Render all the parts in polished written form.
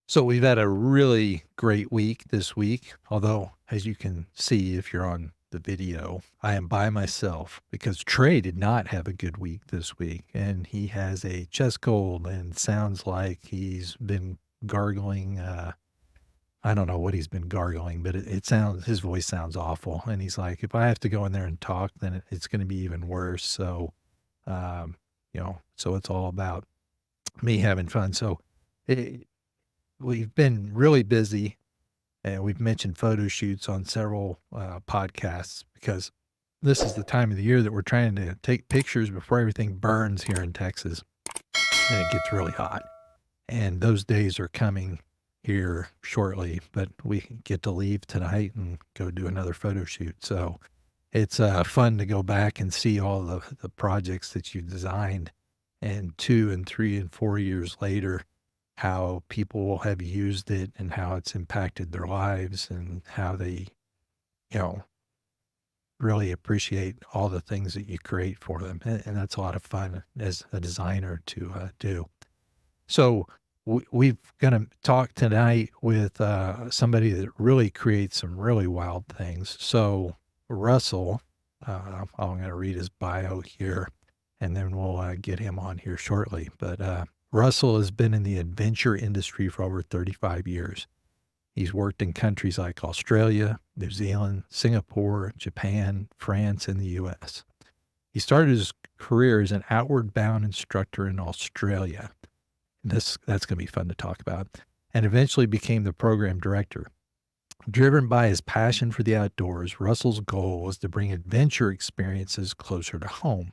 So we've had a really great week this week, although as you can see if you're on the video, I am by myself because Trey did not have a good week this week, and he has a chest cold and sounds like he's been gargling. I don't know what he's been gargling, but it sounds his voice sounds awful, and he's like, if I have to go in there and talk, then it's going to be even worse. So, um, so it's all about me having fun. So. It, We've been really busy, and we've mentioned photo shoots on several podcasts because this is the time of the year that we're trying to take pictures before everything burns here in Texas and it gets really hot. And those days are coming here shortly, but we get to leave tonight and go do another photo shoot. So it's fun to go back and see all the projects that you designed, and 2 and 3 and 4 years later, how people have used it and how it's impacted their lives and how they, you know, really appreciate all the things that you create for them. And that's a lot of fun as a designer to do. So we're going to talk tonight with somebody that really creates some really wild things. So Russell, I'm going to read his bio here, and then we'll get him on here shortly. But Russell has been in the adventure industry for over 35 years. He's worked in countries like Australia, New Zealand, Singapore, Japan, France, and the U.S. He started his career as an outward bound instructor in Australia. That's going to be fun to talk about. And eventually became the program director. Driven by his passion for the outdoors, Russell's goal was to bring adventure experiences closer to home.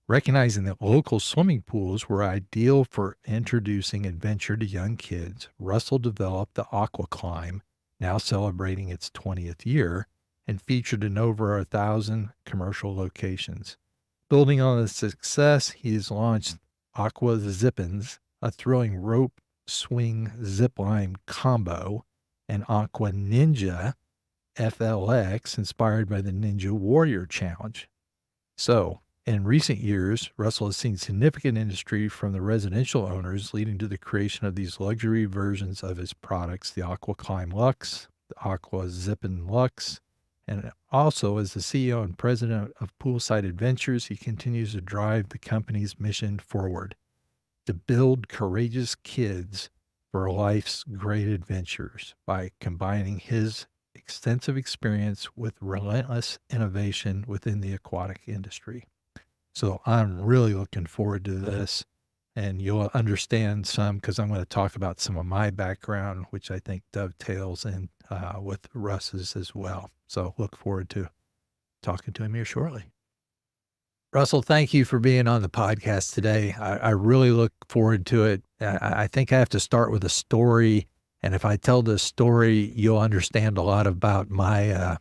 Recognizing that local swimming pools were ideal for introducing adventure to young kids, Russell developed the AquaClimb, now celebrating its 20th year, and featured in over 1,000 commercial locations. Building on the success, he has launched Aqua Zippins, a thrilling rope swing zipline combo, and Aqua Ninja FLX, inspired by the Ninja Warrior Challenge. So, in recent years, Russell has seen significant industry from the residential owners, leading to the creation of these luxury versions of his products, the AquaClimb Luxe, the Aqua Zippin Luxe, and also as the CEO and president of Poolside Adventures, he continues to drive the company's mission forward to build courageous kids for life's great adventures by combining his extensive experience with relentless innovation within the aquatic industry. So I'm really looking forward to this, and you'll understand some because I'm going to talk about some of my background, which I think dovetails in with Russ's as well. So look forward to talking to him here shortly. Russell, thank you for being on the podcast today. I really look forward to it. I think I have to start with a story, and if I tell this story, you'll understand a lot about my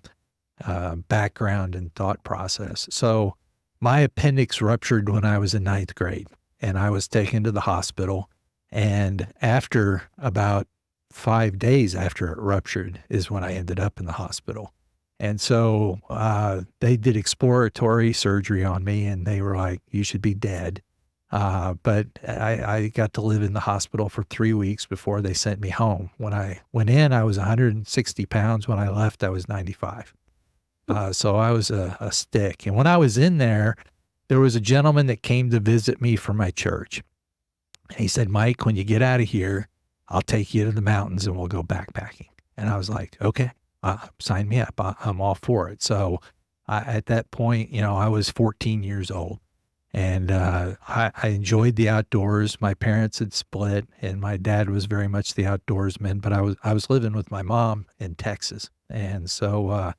background and thought process. So my appendix ruptured when I was in 9th grade, and I was taken to the hospital. And after about 5 days after it ruptured is when I ended up in the hospital. And so they did exploratory surgery on me, and they were like, you should be dead. But I got to live in the hospital for 3 weeks before they sent me home. When I went in, I was 160 pounds. When I left, I was 95. So I was a stick. And when I was in there was a gentleman that came to visit me from my church. And he said, Mike, when you get out of here, I'll take you to the mountains and we'll go backpacking. And I was like, okay, sign me up. I'm all for it. So at that point, I was 14 years old, and I enjoyed the outdoors. My parents had split, and my dad was very much the outdoorsman, but I was living with my mom in Texas. And so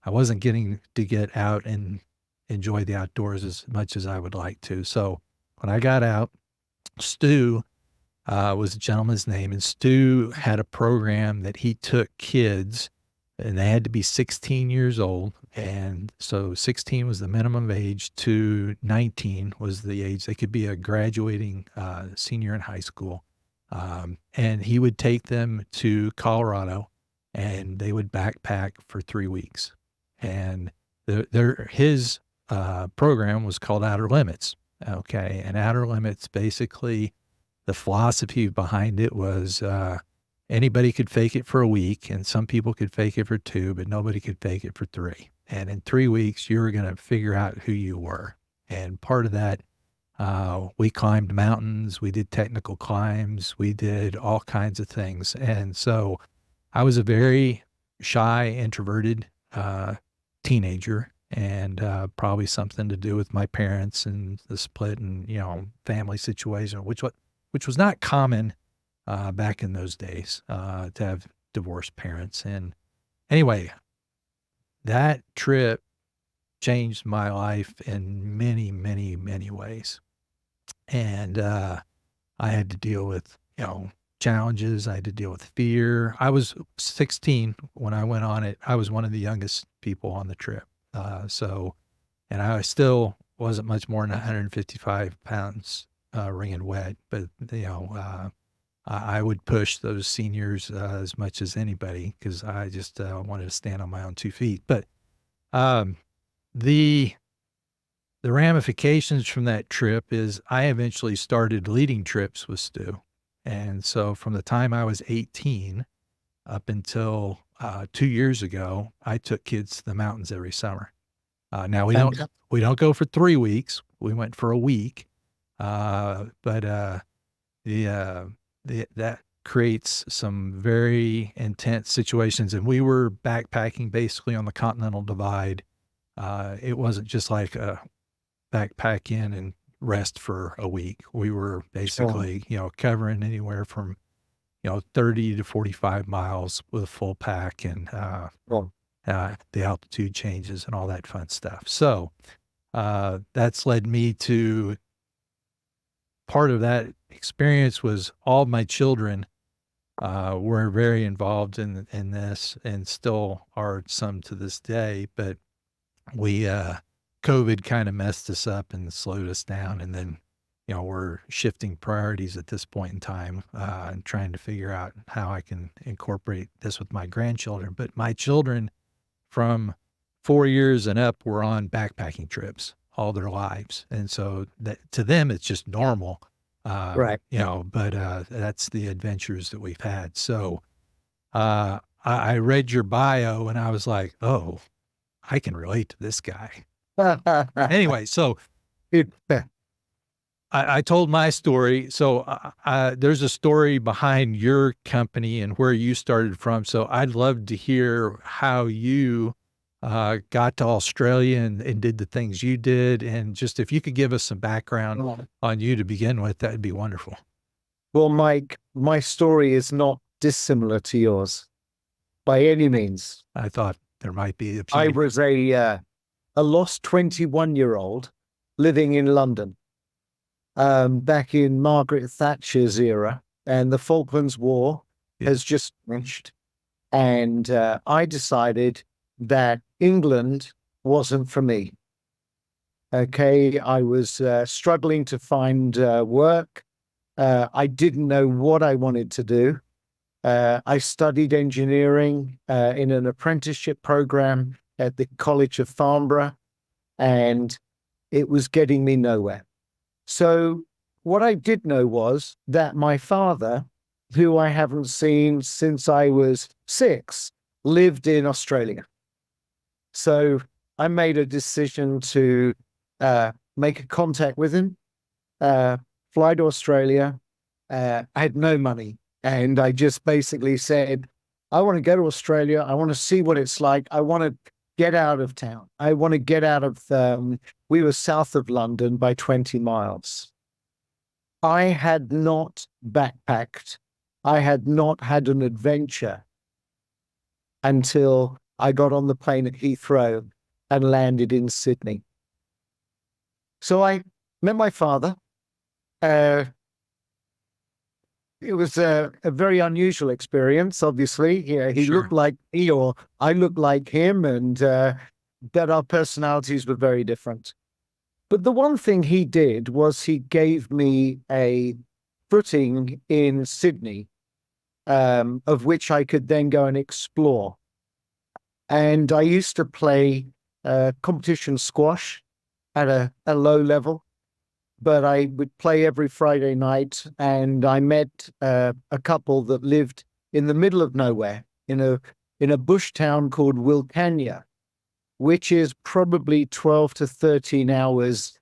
I wasn't getting to get out and enjoy the outdoors as much as I would like to. So when I got out, Stu was a gentleman's name, and Stu had a program that he took kids, and they had to be 16 years old. And so 16 was the minimum age to 19 was the age they could be a graduating senior in high school. And he would take them to Colorado, and they would backpack for 3 weeks. And his program was called Outer Limits. Okay. And Outer Limits, basically, the philosophy behind it was anybody could fake it for a week, and some people could fake it for 2, but nobody could fake it for 3. And in 3 weeks, you were going to figure out who you were. And part of that, we climbed mountains, we did technical climbs, we did all kinds of things. And so I was a very shy, introverted teenager, and probably something to do with my parents and the split and, family situation, which was not common back in those days, to have divorced parents. And anyway, that trip changed my life in many, many, many ways. And I had to deal with, challenges. I had to deal with fear. I was 16 when I went on it. I was one of the youngest people on the trip. And I still wasn't much more than 155 pounds, wringing wet, but, I would push those seniors as much as anybody because I just wanted to stand on my own 2 feet. But the ramifications from that trip is I eventually started leading trips with Stu. And so from the time I was 18 up until 2 years ago, I took kids to the mountains every summer. Now we don't go for 3 weeks. We went for a week. But that creates some very intense situations. And we were backpacking basically on the Continental Divide. It wasn't just like a backpack in and rest for a week. We were basically, covering anywhere from, 30 to 45 miles with a full pack and the altitude changes and all that fun stuff. So that's led me to part of that experience was all my children were very involved in this and still are some to this day. But we COVID kind of messed us up and slowed us down. And then, we're shifting priorities at this point in time and trying to figure out how I can incorporate this with my grandchildren. But my children from 4 years and up were on backpacking trips all their lives. And so that to them, it's just normal. Right. But that's the adventures that we've had. So I read your bio and I was like, oh, I can relate to this guy. Anyway, so I told my story. So there's a story behind your company and where you started from. So I'd love to hear how you got to Australia and did the things you did. And just if you could give us some background on you to begin with, that'd be wonderful. Well, Mike, my story is not dissimilar to yours by any means. I thought there might be a few. I was a lost 21-year-old living in London back in Margaret Thatcher's era, and the Falklands War has just finished. And I decided that England wasn't for me. Okay, I was struggling to find work. I didn't know what I wanted to do. I studied engineering in an apprenticeship program at the College of Farnborough, and it was getting me nowhere. So what I did know was that my father, who I haven't seen since I was 6, lived in Australia. So I made a decision to make a contact with him, fly to Australia. I had no money. And I just basically said, I want to go to Australia. I want to see what it's like. I want to get out of town. I want to get out of, we were south of London by 20 miles. I had not backpacked. I had not had an adventure until I got on the plane at Heathrow and landed in Sydney. So I met my father. It was a very unusual experience, obviously. He looked like me, or I looked like him, and that our personalities were very different. But the one thing he did was he gave me a footing in Sydney, of which I could then go and explore. And I used to play competition squash at a low level, but I would play every Friday night, and I met a couple that lived in the middle of nowhere in a bush town called Wilcannia, which is probably 12 to 13 hours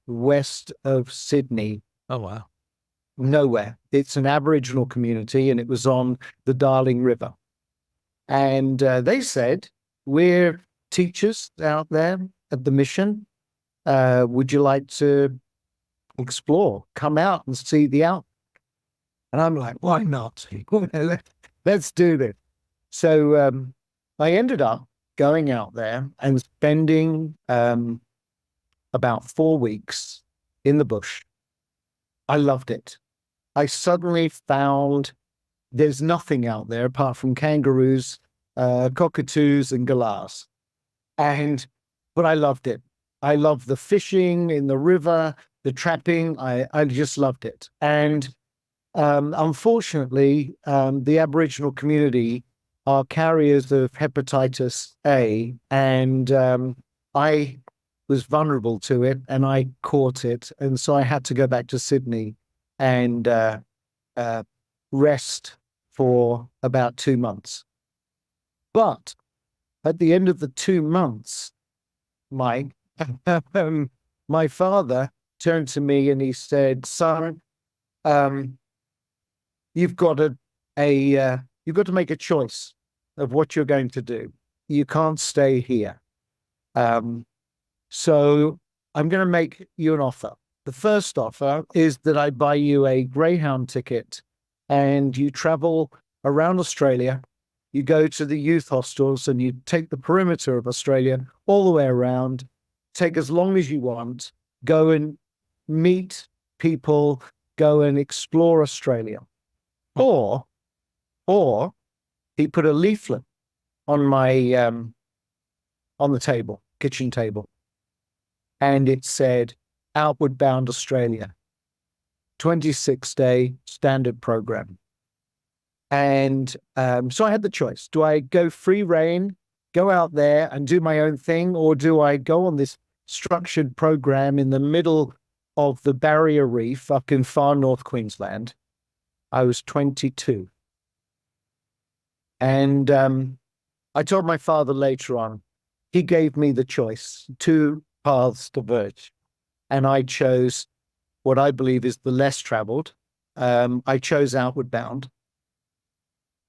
west of Sydney. Oh, wow. Nowhere. It's an Aboriginal community, and it was on the Darling River. And they said, we're teachers out there at the mission. Would you like to explore? Come out and see the out. And I'm like, why not? Let's do this. So I ended up going out there and spending about 4 weeks in the bush. I loved it. I suddenly found there's nothing out there apart from kangaroos, cockatoos, and galahs. But I loved it. I loved the fishing in the river, the trapping. I just loved it. And unfortunately, the Aboriginal community are carriers of hepatitis A, and I was vulnerable to it, and I caught it, and so I had to go back to Sydney and rest for about 2 months. But at the end of the 2 months, Mike, my father turned to me and he said, "Son, you've got to make a choice of what you're going to do. You can't stay here. So I'm going to make you an offer. The first offer is that I buy you a Greyhound ticket and you travel around Australia. You go to the youth hostels and you take the perimeter of Australia all the way around, take as long as you want, go and meet people, go and explore Australia." Or he put a leaflet on my on the table, kitchen table, and it said, "Outward Bound Australia, 26-day standard program." And so I had the choice. Do I go free rein, go out there and do my own thing, or do I go on this structured program in the middle of the Barrier Reef up in far north Queensland? I was 22. And I told my father later on, he gave me the choice. 2 paths diverged. And I chose what I believe is the less traveled. I chose Outward Bound.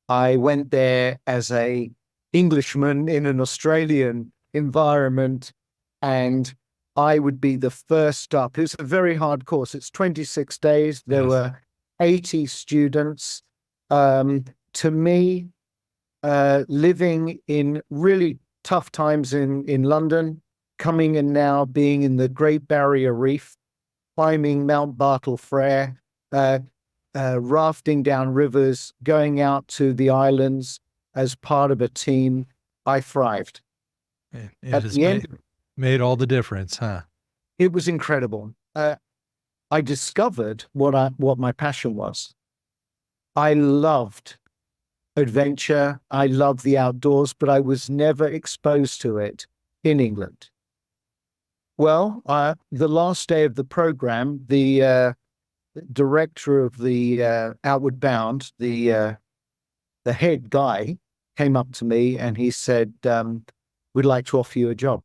I went there as a Englishman in an Australian environment, and I would be the first up. It's a very hard course. It's 26 days. There were 80 students. To me, living in really tough times in London, coming and now being in the Great Barrier Reef, climbing Mount Bartle Frere, rafting down rivers, going out to the islands as part of a team, I thrived. It has made all the difference, huh? It was incredible. I discovered what my passion was. I loved adventure. I loved the outdoors, but I was never exposed to it in England. Well, the last day of the program, the director of the Outward Bound, the head guy, came up to me and he said, "We'd like to offer you a job."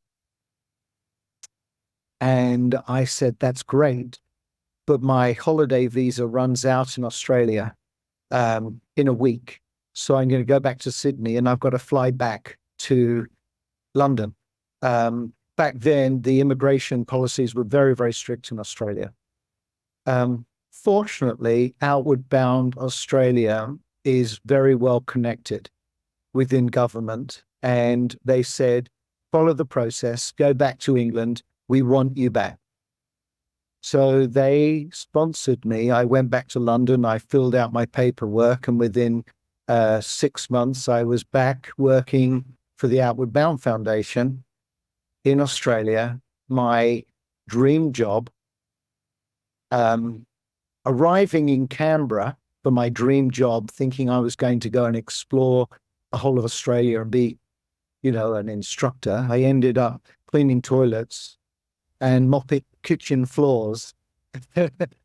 And I said, "That's great, but my holiday visa runs out in Australia in a week. So I'm going to go back to Sydney and I've got to fly back to London." Back then, the immigration policies were very, very strict in Australia. Fortunately, Outward Bound Australia is very well connected within government. And they said, "Follow the process, go back to England. We want you back." So they sponsored me. I went back to London. I filled out my paperwork, and within 6 months, I was back working for the Outward Bound Foundation in Australia, my dream job. Arriving in Canberra for my dream job, thinking I was going to go and explore the whole of Australia and be, an instructor. I ended up cleaning toilets and mopping kitchen floors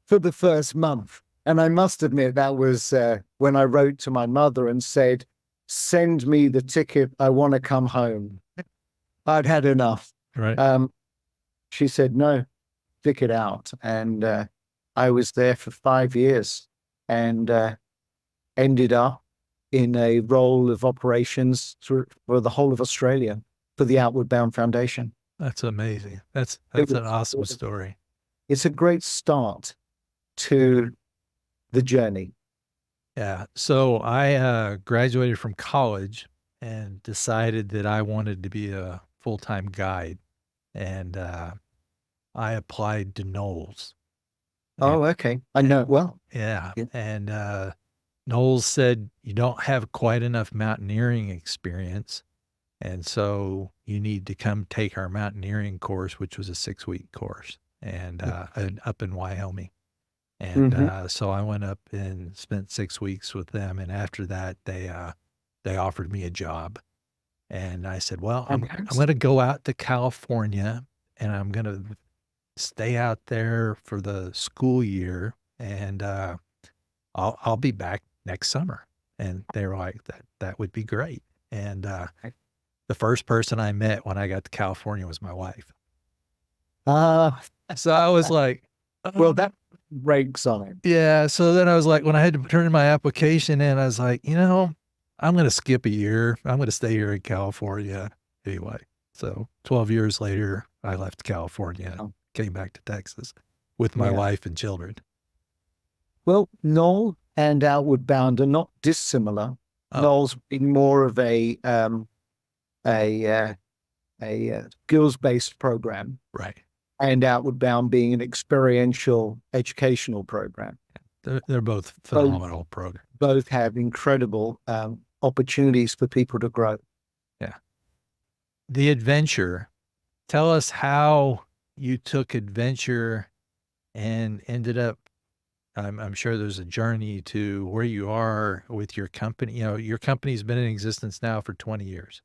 for the first month. And I must admit, that was when I wrote to my mother and said, send me the ticket. I want to come home. I'd had enough. Right. She said, no, stick it out. And I was there for 5 years and ended up in a role of operations for the whole of Australia for the Outward Bound Foundation. That's amazing. That's It an was- awesome story. It's a great start to the journey. Yeah. So I graduated from college and decided that I wanted to be a full-time guide. And I applied to Knowles. Oh, okay. I know it well. Yeah. Yeah. And Knowles said, you don't have quite enough mountaineering experience. And so you need to come take our mountaineering course, which was a 6-week course and up in Wyoming. And so I went up and spent 6 weeks with them. And after that, they offered me a job. And I said, well, I'm going to go out to California and I'm going to stay out there for the school year. And I'll be back next summer. And they were like, that would be great. And the first person I met when I got to California was my wife. So I was like, well, that breaks on it. yeah. So then I was like, when I had to turn my application in, I was like, I'm going to skip a year. I'm going to stay here in California anyway. So 12 years later, I left California and came back to Texas with my wife and children. Well, Knoll and Outward Bound are not dissimilar. Knoll's being more of a skills-based program, right? And Outward Bound being an experiential educational program. They're both phenomenal programs. Both have incredible opportunities for people to grow. Yeah. The adventure. Tell us how you took adventure and ended up. I'm sure there's a journey to where you are with your company. Your company's been in existence now for 20 years.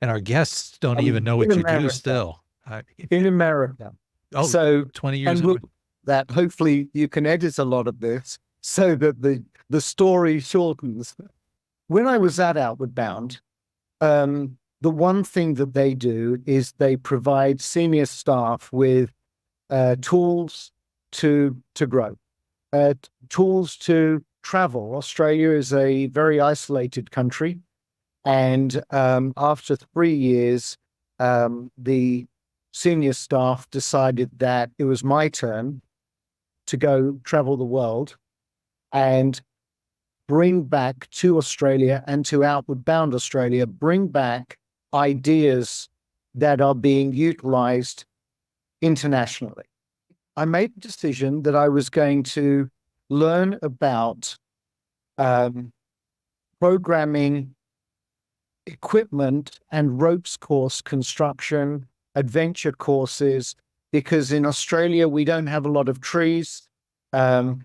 And our guests don't even know what you do still. In America. Oh, so 20 years. And that hopefully you can edit a lot of this so that the story shortens. When I was at Outward Bound, the one thing that they do is they provide senior staff with tools to grow, tools to travel. Australia is a very isolated country. And after 3 years, the senior staff decided that it was my turn to go travel the world and bring back to Australia and to Outward Bound Australia, bring back ideas that are being utilized internationally. I made the decision that I was going to learn about programming, equipment and ropes course construction, adventure courses, because in Australia we don't have a lot of trees in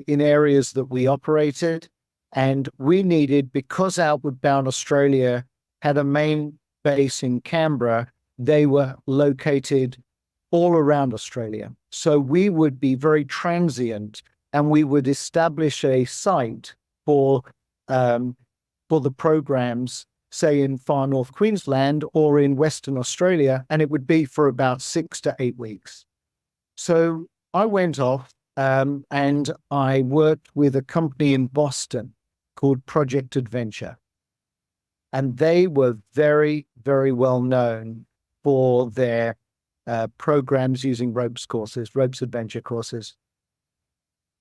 areas that we operated, and we needed, because Outward Bound Australia had a main base in Canberra, they were located all around Australia. So we would be very transient, and we would establish a site for the programs, say in far north Queensland or in Western Australia, and it would be for about 6 to 8 weeks. So I went off and I worked with a company in Boston called Project Adventure. And they were very, very well known for their programs using ropes courses, ropes adventure courses.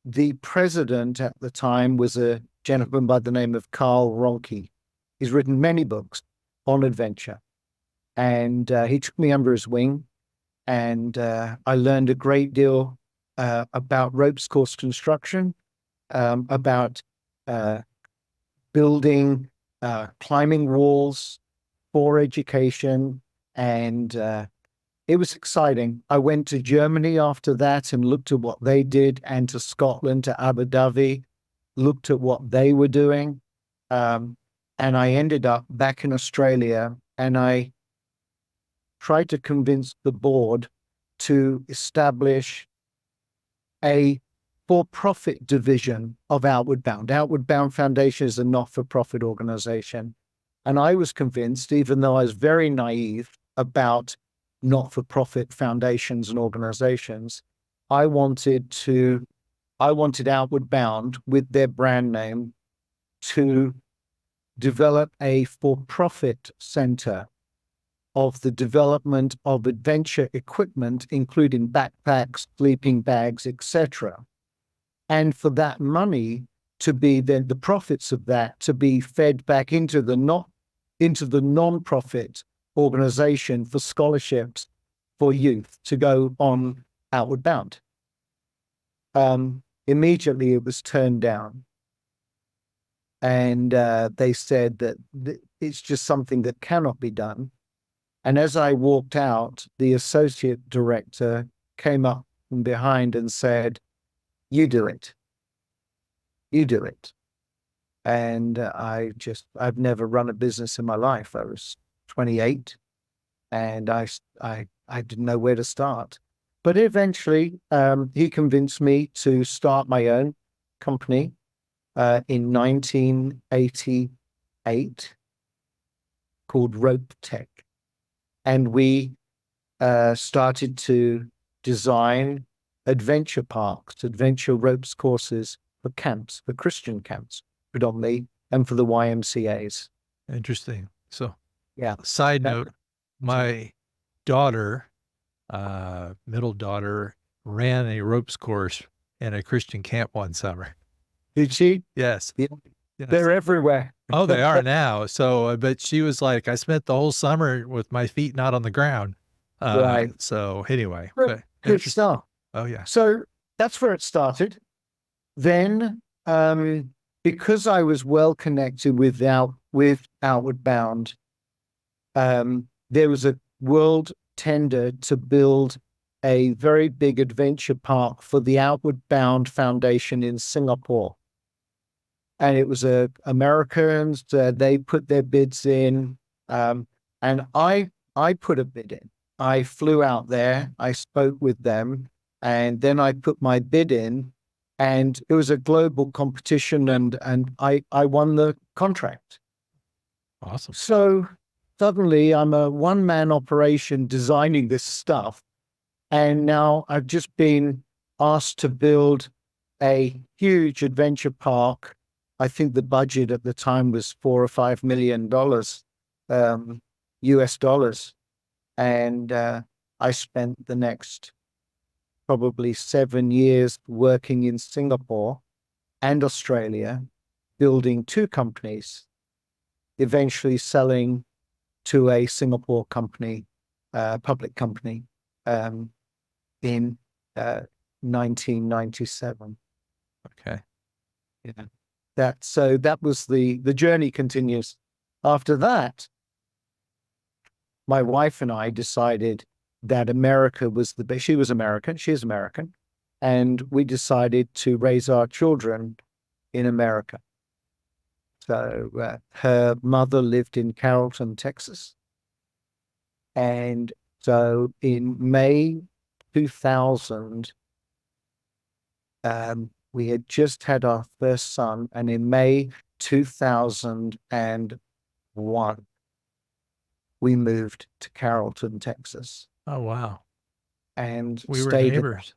The president at the time was a gentleman by the name of Carl Ronke. He's written many books on adventure. And he took me under his wing, and I learned a great deal about ropes course construction, about building climbing walls for education, and it was exciting. I went to Germany after that and looked at what they did, and to Scotland, to Abu Dhabi, looked at what they were doing. And I ended up back in Australia, and I tried to convince the board to establish a for-profit division of Outward Bound. Outward Bound Foundation is a not-for-profit organization. And I was convinced, even though I was very naive about not-for-profit foundations and organizations, I wanted Outward Bound with their brand name to develop a for-profit center of the development of adventure equipment, including backpacks, sleeping bags, etc. And for that money to be then the profits of that to be fed back into the non-profit organization for scholarships for youth to go on Outward Bound. Immediately it was turned down. And they said that it's just something that cannot be done. And as I walked out, the associate director came up from behind and said, "You do it. You do it." And I've never run a business in my life. I was 28 and I didn't know where to start. But eventually he convinced me to start my own company in 1988 called Rope Tech. And we started to design adventure parks, adventure ropes courses for camps, for Christian camps predominantly, and for the YMCAs. Interesting. So, yeah. Side note, my daughter, middle daughter, ran a ropes course in a Christian camp one summer. Did she? Yes. Yeah. Yes. They're everywhere. Oh, they are now. So, but she was like, I spent the whole summer with my feet not on the ground. Right. So anyway, good stuff. Oh yeah. So that's where it started. Then, because I was well connected with Outward Bound, there was a world tender to build a very big adventure park for the Outward Bound Foundation in Singapore. And it was Americans, they put their bids in, and I put a bid in. I flew out there, I spoke with them, and then I put my bid in, and it was a global competition, and I won the contract. Awesome. So suddenly I'm a one-man operation designing this stuff, and now I've just been asked to build a huge adventure park. I think the budget at the time was $4 or $5 million, US dollars. And I spent the next probably 7 years working in Singapore and Australia, building 2 companies, eventually selling to a Singapore company, public company, in 1997. Okay. Yeah. That was the journey continues. After that, my wife and I decided that America was the best. She was American. She is American. And we decided to raise our children in America. So her mother lived in Carrollton, Texas. And so in May 2000, we had just had our first son, and in May 2001, we moved to Carrollton, Texas. Oh, wow. And we were stayed neighbors.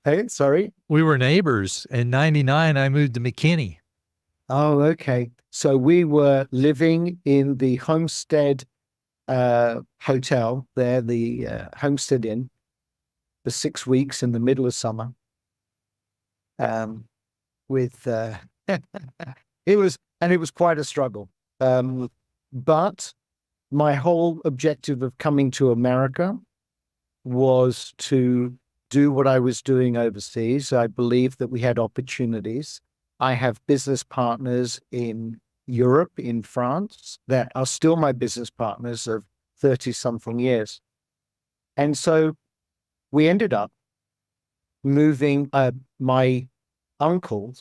Hey, sorry? We were neighbors. In 99, I moved to McKinney. Oh, okay. So we were living in the Homestead hotel there, the Homestead Inn, for 6 weeks in the middle of summer. With it was quite a struggle. But my whole objective of coming to America was to do what I was doing overseas. I believed that we had opportunities. I have business partners in Europe, in France, that are still my business partners of 30-something years. And so we ended up moving. My uncle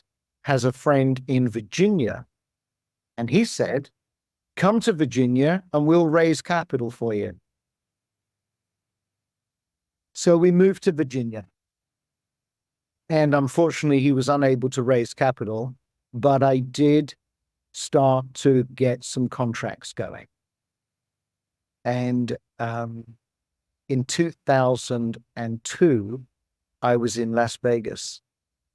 has a friend in Virginia, and he said, "Come to Virginia and we'll raise capital for you." So we moved to Virginia. And unfortunately, he was unable to raise capital, but I did start to get some contracts going. And in 2002, I was in Las Vegas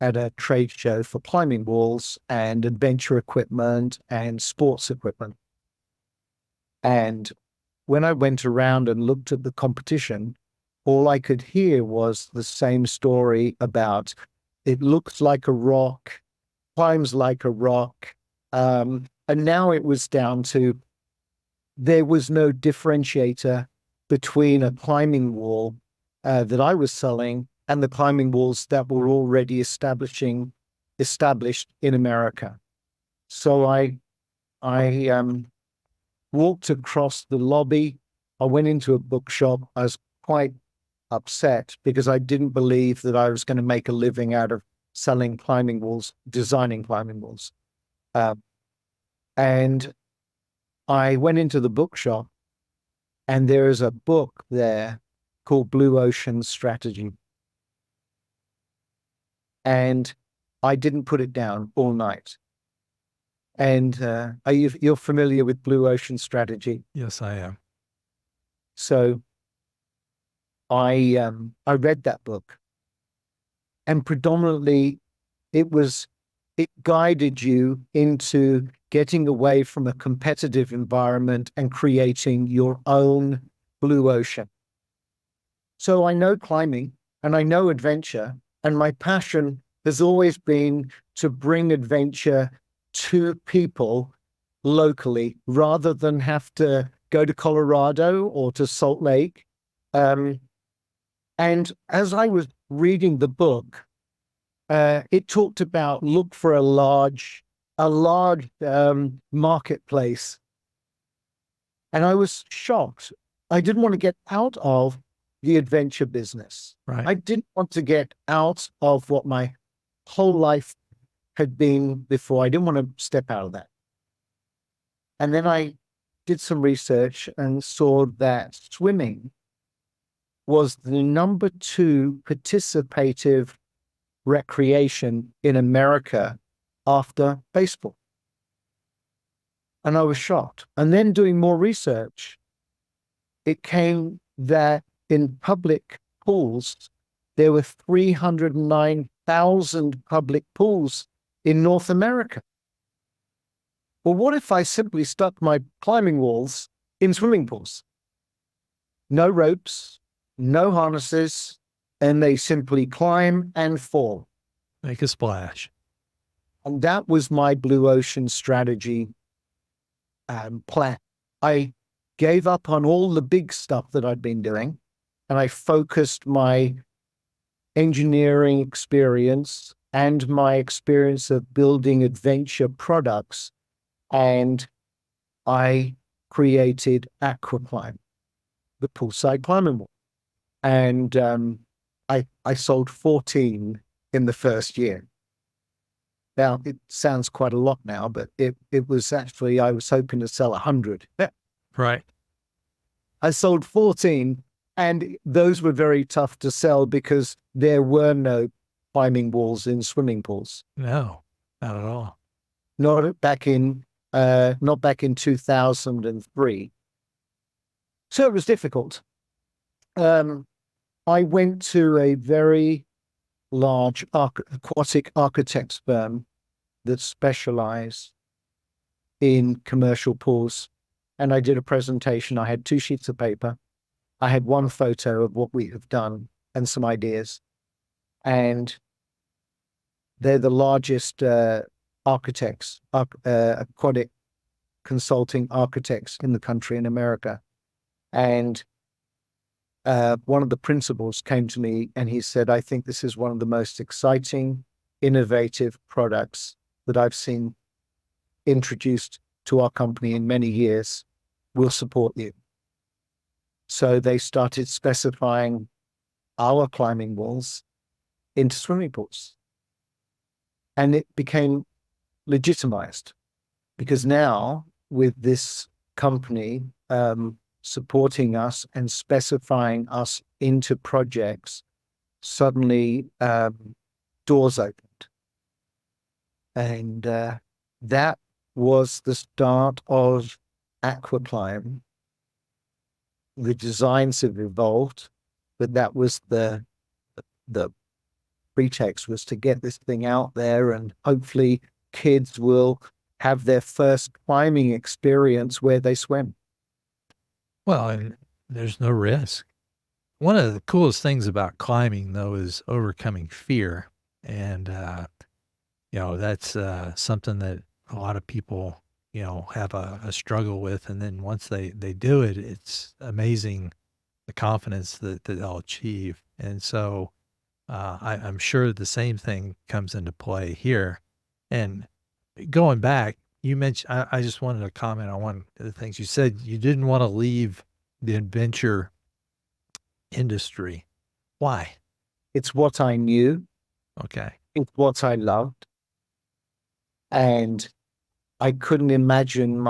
at a trade show for climbing walls and adventure equipment and sports equipment. And when I went around and looked at the competition, all I could hear was the same story about it looks like a rock, climbs like a rock. And now it was down to there was no differentiator between a climbing wall that I was selling and the climbing walls that were already established in America. So I walked across the lobby. I went into a bookshop. I was quite upset because I didn't believe that I was going to make a living out of selling climbing walls, designing climbing walls. And I went into the bookshop, and there is a book there called Blue Ocean Strategy. And I didn't put it down all night. And you're familiar with Blue Ocean Strategy? Yes, I am. So I read that book, and predominantly it guided you into getting away from a competitive environment and creating your own blue ocean. So I know climbing and I know adventure, and my passion has always been to bring adventure to people locally rather than have to go to Colorado or to Salt Lake. And as I was reading the book, it talked about look for a large marketplace. And I was shocked. I didn't want to get out of the adventure business. Right. I didn't want to get out of what my whole life had been before. I didn't want to step out of that. And then I did some research and saw that swimming was the number 2 participative recreation in America after baseball. And I was shocked. And then doing more research, it came that in public pools, there were 309,000 public pools in North America. Well, what if I simply stuck my climbing walls in swimming pools? No ropes, no harnesses, and they simply climb and fall. Make a splash. And that was my blue ocean strategy plan. I gave up on all the big stuff that I'd been doing, and I focused my engineering experience and my experience of building adventure products, and I created AquaClimb, the poolside climbing wall. And I sold 14 in the first year. Now, it sounds quite a lot now, but it was actually, I was hoping to sell 100. Right. I sold 14, and those were very tough to sell because there were no climbing walls in swimming pools. No, not at all. Not back in 2003. So it was difficult. I went to a very large aquatic architects firm that specialize in commercial pools. And I did a presentation. I had 2 sheets of paper. I had 1 photo of what we have done and some ideas. And they're the largest aquatic consulting architects in the country, in America. And one of the principals came to me and he said, I think this is one of the most exciting, innovative products that I've seen introduced to our company in many years. We'll support you. So they started specifying our climbing walls into swimming pools. And it became legitimized because now with this company supporting us and specifying us into projects, suddenly doors opened. And that was the start of AquaClimb. The designs have evolved, but that was the pretext, was to get this thing out there, and hopefully kids will have their first climbing experience where they swim. Well, and there's no risk. One of the coolest things about climbing, though, is overcoming fear. And, that's something that a lot of people, have a struggle with. And then once they do it, it's amazing the confidence that they'll achieve. And so I'm sure the same thing comes into play here. And going back, you mentioned, I just wanted to comment on one of the things you said. You didn't want to leave the adventure industry. Why? It's what I knew. Okay. It's what I loved. And I couldn't imagine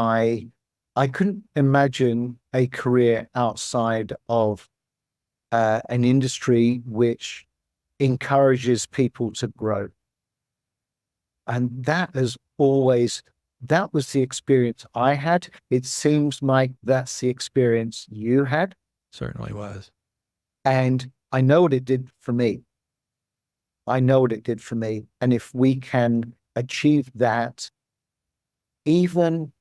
a career outside of an industry which encourages people to grow. And that was the experience I had. It seems like that's the experience you had. Certainly was. And I know what it did for me. And if we can achieve that, even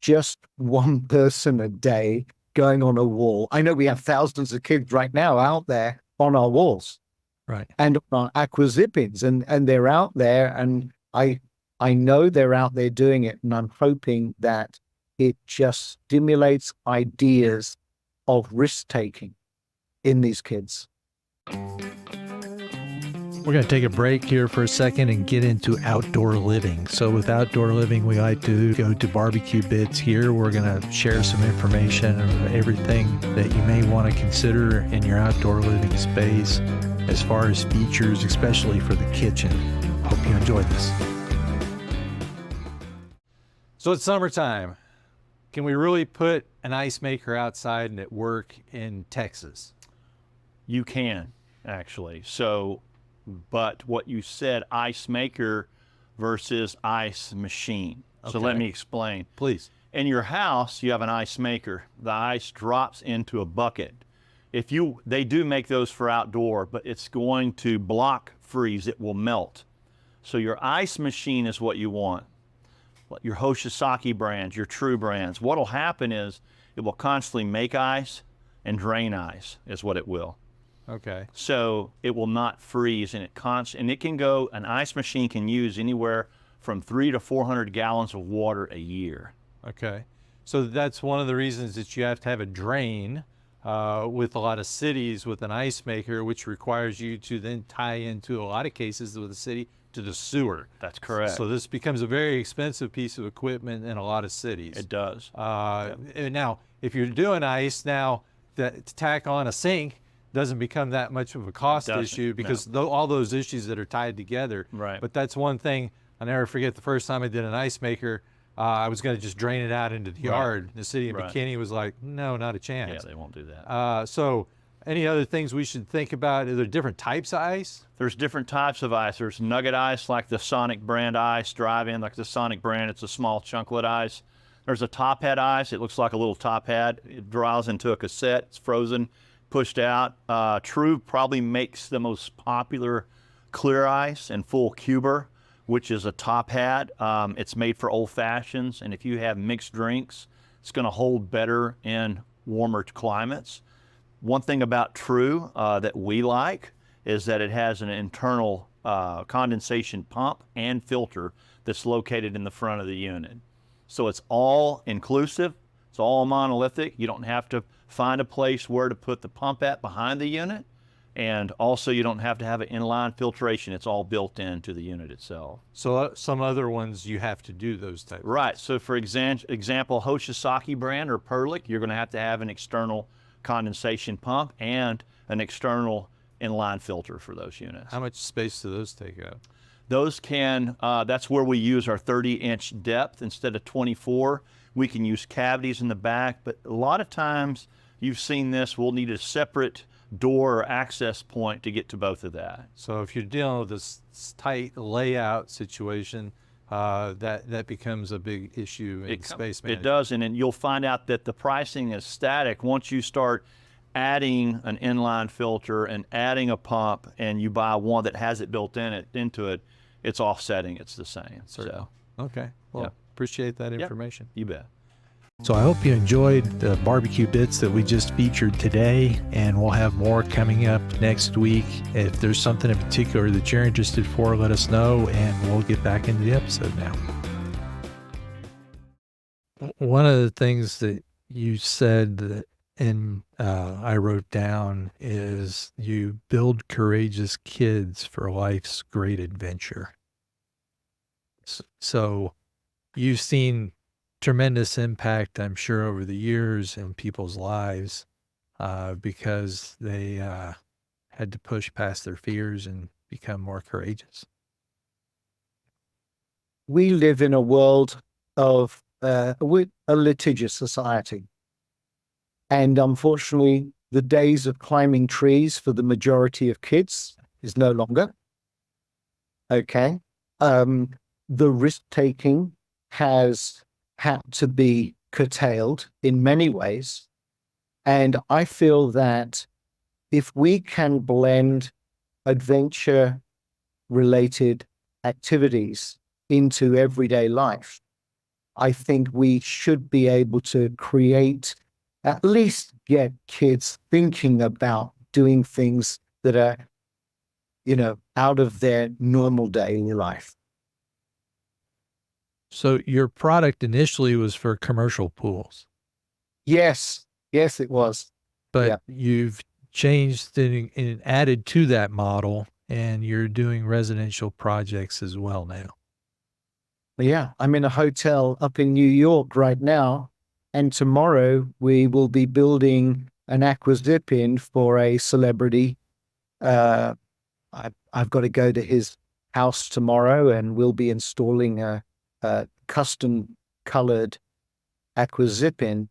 just one person a day going on a wall. I know we have thousands of kids right now out there on our walls. Right. And on Aqua Zippins, and they're out there, and I know they're out there doing it, and I'm hoping that it just stimulates ideas of risk-taking in these kids. We're going to take a break here for a second and get into outdoor living. So with outdoor living, we like to go to BBQ Bits here. We're going to share some information of everything that you may want to consider in your outdoor living space as far as features, especially for the kitchen. Hope you enjoy this. So it's summertime. Can we really put an ice maker outside and it work in Texas? You can, actually. But what you said, ice maker versus ice machine. Okay. So let me explain. Please. In your house, you have an ice maker. The ice drops into a bucket. They do make those for outdoor, but it's going to block freeze. It will melt. So your ice machine is what you want. Your Hoshizaki brands, your True brands. What will happen is it will constantly make ice and drain ice, is what it will. Okay. So it will not freeze, and an ice machine can use anywhere from 300 to 400 gallons of water a year. Okay. So that's one of the reasons that you have to have a drain with a lot of cities with an ice maker, which requires you to then tie into a lot of cases with the city to the sewer. That's correct. So this becomes a very expensive piece of equipment in a lot of cities. It does. And now, if you're doing ice now, to tack on a sink doesn't become that much of a cost issue, because all those issues that are tied together. Right. But that's one thing I never forget. The first time I did an ice maker, I was going to just drain it out into the yard. The city of McKinney was like, no, not a chance. Yeah, they won't do that. So any other things we should think about? Are there different types of ice? There's different types of ice. There's nugget ice, like the Sonic brand ice, drive-in, like the Sonic brand. It's a small chunklet ice. There's a top hat ice. It looks like a little top hat. It draws into a cassette. It's frozen, pushed out. True probably makes the most popular clear ice and full cuber, which is a top hat. It's made for old fashions, and if you have mixed drinks, it's going to hold better in warmer climates. One thing about True that we like is that it has an internal condensation pump and filter that's located in the front of the unit. So it's all inclusive, it's all monolithic. You don't have to find a place where to put the pump at behind the unit. And also you don't have to have an inline filtration. It's all built into the unit itself. So some other ones you have to do those types. Right, so for example, Hoshizaki brand or Perlick, you're gonna have to have an external condensation pump and an external inline filter for those units. How much space do those take up? Those can, that's where we use our 30-inch depth instead of 24. We can use cavities in the back, but a lot of times you've seen this, we'll need a separate door or access point to get to both of that. So if you're dealing with this tight layout situation, that becomes a big issue in space management. It does, and then you'll find out that the pricing is static once you start adding an inline filter and adding a pump, and you buy one that has it built into it. It's offsetting. It's the same. So Okay. Well, appreciate that information. you bet. So I hope you enjoyed the barbecue bits that we just featured today, and we'll have more coming up next week. If there's something in particular that you're interested for, let us know, and we'll get back into the episode now. One of the things that you said that I wrote down is you build courageous kids for life's great adventure. So you've seen tremendous impact, I'm sure, over the years in people's lives because they had to push past their fears and become more courageous. We live in a world of with a litigious society. And unfortunately, the days of climbing trees for the majority of kids is no longer. Okay. The risk-taking has had to be curtailed in many ways. And I feel that if we can blend adventure-related activities into everyday life, I think we should be able to create, at least get kids thinking about doing things that are, out of their normal daily life. So your product initially was for commercial pools. Yes, it was. But you've changed and added to that model, and you're doing residential projects as well now. Yeah, I'm in a hotel up in New York right now, and tomorrow we will be building an Aqua Zippin for a celebrity. I've got to go to his house tomorrow, and we'll be installing a custom colored Aqua Zippin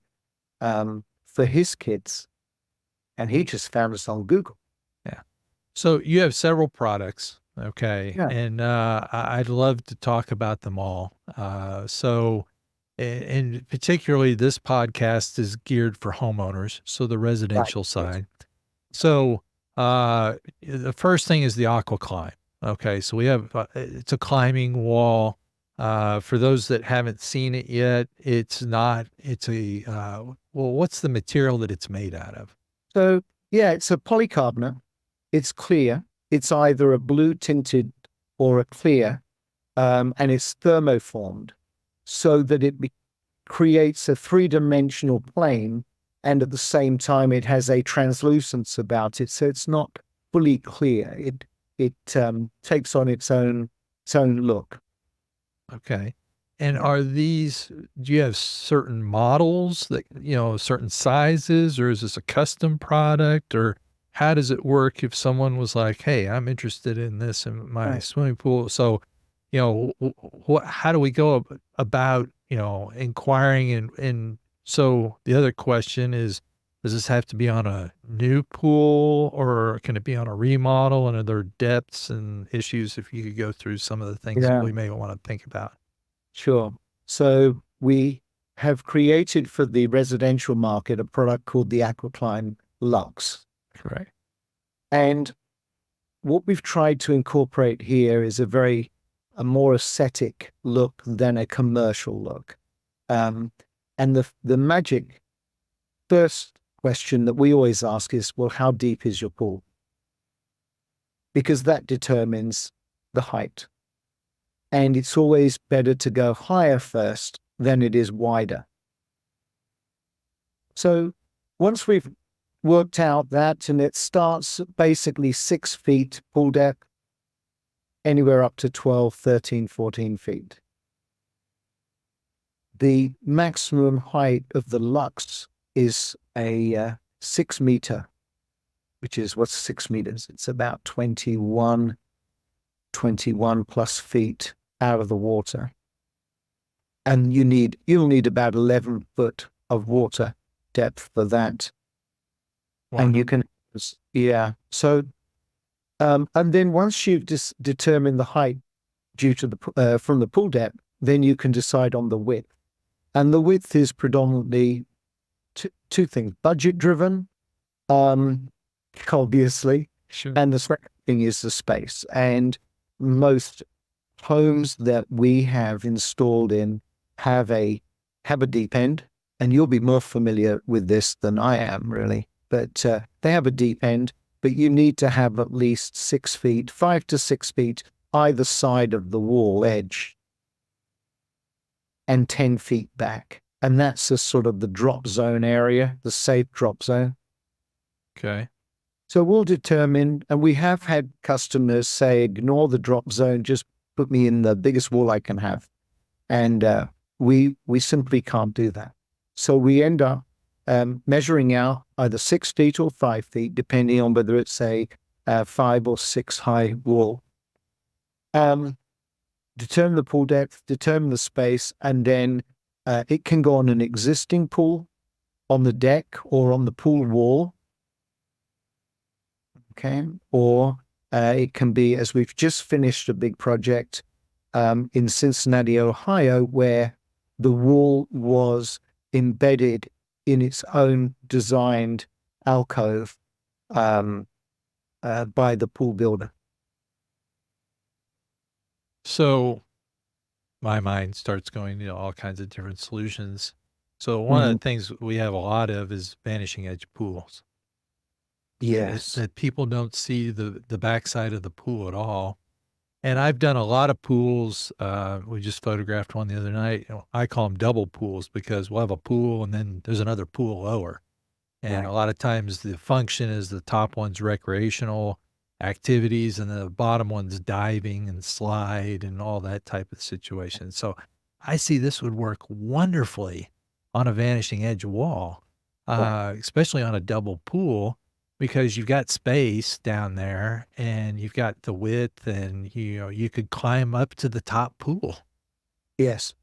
for his kids. And he just found us on Google. Yeah. So you have several products. Okay. Yeah. And I'd love to talk about them all. And particularly this podcast is geared for homeowners. So the residential side. So the first thing is the AquaClimb. Okay. So we have, it's a climbing wall. For those that haven't seen it yet, it's a, what's the material that it's made out of? So, it's a polycarbonate. It's clear. It's either a blue tinted or a clear, and it's thermoformed so that it creates a three-dimensional plane, and at the same time it has a translucence about it, so it's not fully clear. It takes on its own look. Okay. And do you have certain models that, certain sizes, or is this a custom product, or how does it work if someone was like, hey, I'm interested in this in my swimming pool? So, how do we go about, inquiring? And so the other question is, does this have to be on a new pool, or can it be on a remodel, and are there depths and issues if you could go through some of the things that we may want to think about? Sure. So we have created for the residential market a product called the AquaClimb Luxe. Correct. And what we've tried to incorporate here is a more aesthetic look than a commercial look. And the magic first question that we always ask is, well, how deep is your pool? Because that determines the height. And it's always better to go higher first than it is wider. So once we've worked out that, and it starts basically 6 feet pool depth, anywhere up to 12, 13, 14 feet. The maximum height of the Luxe is a 6 meter, which is what's 6 meters? It's about 21 plus feet out of the water. And you'll need about 11 foot of water depth for that. Wow. And you can Yeah. So, and then once you've determined the height due to the from the pool depth, then you can decide on the width. And the width is predominantly two things: budget driven, obviously, Sure. and the second thing is the space. And most homes that we have installed in have a deep end, and you'll be more familiar with this than I am, really. But they have a deep end, but you need to have at least 6 feet, 5 to 6 feet either side of the wall edge, and 10 feet back. And that's the sort of the drop zone area, the safe drop zone. Okay. So we'll determine, and we have had customers say, ignore the drop zone, just put me in the biggest wall I can have. And we simply can't do that. So we end up measuring out either 6 feet or 5 feet, depending on whether it's a 5 or 6 high wall. Determine the pool depth, determine the space, and then it can go on an existing pool, on the deck, or on the pool wall. Okay. Or it can be, as we've just finished a big project in Cincinnati, Ohio, where the wall was embedded in its own designed alcove by the pool builder. So my mind starts going to all kinds of different solutions. So one of the things we have a lot of is vanishing edge pools. Yes. That people don't see the backside of the pool at all. And I've done a lot of pools. We just photographed one the other night. I call them double pools because we'll have a pool and then there's another pool lower. And Right. a lot of times the function is the top one's recreational activities and the bottom one's diving and slide and all that type of situation. So I see this would work wonderfully on a vanishing edge wall, especially on a double pool, because you've got space down there and you've got the width and, you could climb up to the top pool. Yes.